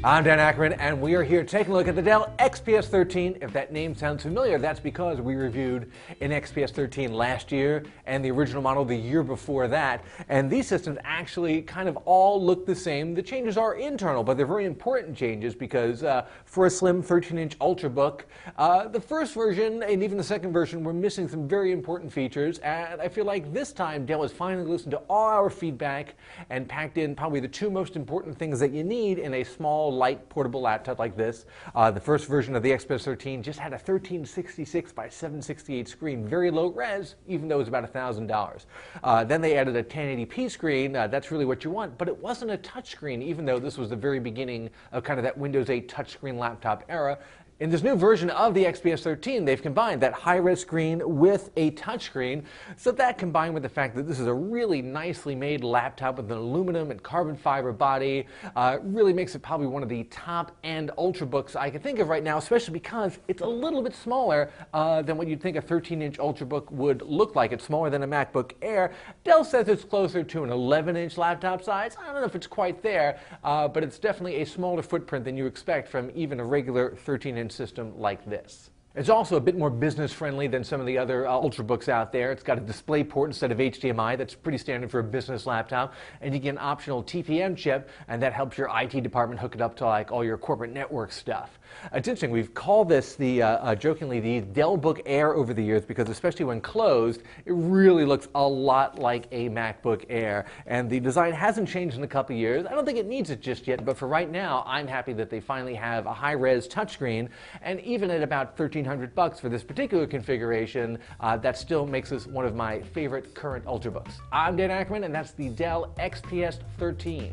I'm Dan Ackerman, and we are here taking a look at the Dell XPS 13. If that name sounds familiar, that's because we reviewed an XPS 13 last year and the original model the year before that. And these systems actually kind of all look the same. The changes are internal, but they're very important changes because for a slim 13-inch ultrabook, the first version and even the second version were missing some very important features. And I feel like this time Dell has finally listened to all our feedback and packed in probably the two most important things that you need in a small, light, portable laptop like this. The first version of the XPS 13 just had a 1366 by 768 screen, very low res, even though it was about $1,000. Then they added a 1080p screen. That's really what you want, but it wasn't a touchscreen, even though this was the very beginning of kind of that Windows 8 touchscreen laptop era. In this new version of the XPS 13, they've combined that high-res screen with a touchscreen. So that, combined with the fact that this is a really nicely made laptop with an aluminum and carbon fiber body, really makes it probably one of the top-end ultrabooks I can think of right now, especially because it's a little bit smaller than what you'd think a 13-inch ultrabook would look like. It's smaller than a MacBook Air. Dell says it's closer to an 11-inch laptop size. I don't know if it's quite there, but it's definitely a smaller footprint than you expect from even a regular 13-inch system like this. It's also a bit more business-friendly than some of the other ultrabooks out there. It's got a display port instead of HDMI. That's pretty standard for a business laptop. And you get an optional TPM chip, and that helps your IT department hook it up to like all your corporate network stuff. It's interesting. We've called this jokingly the Dell Book Air over the years because, especially when closed, it really looks a lot like a MacBook Air. And the design hasn't changed in a couple years. I don't think it needs it just yet, but for right now, I'm happy that they finally have a high-res touchscreen, and even at about $1,300 for this particular configuration, that still makes this one of my favorite current ultrabooks. I'm Dan Ackerman, and that's the Dell XPS 13.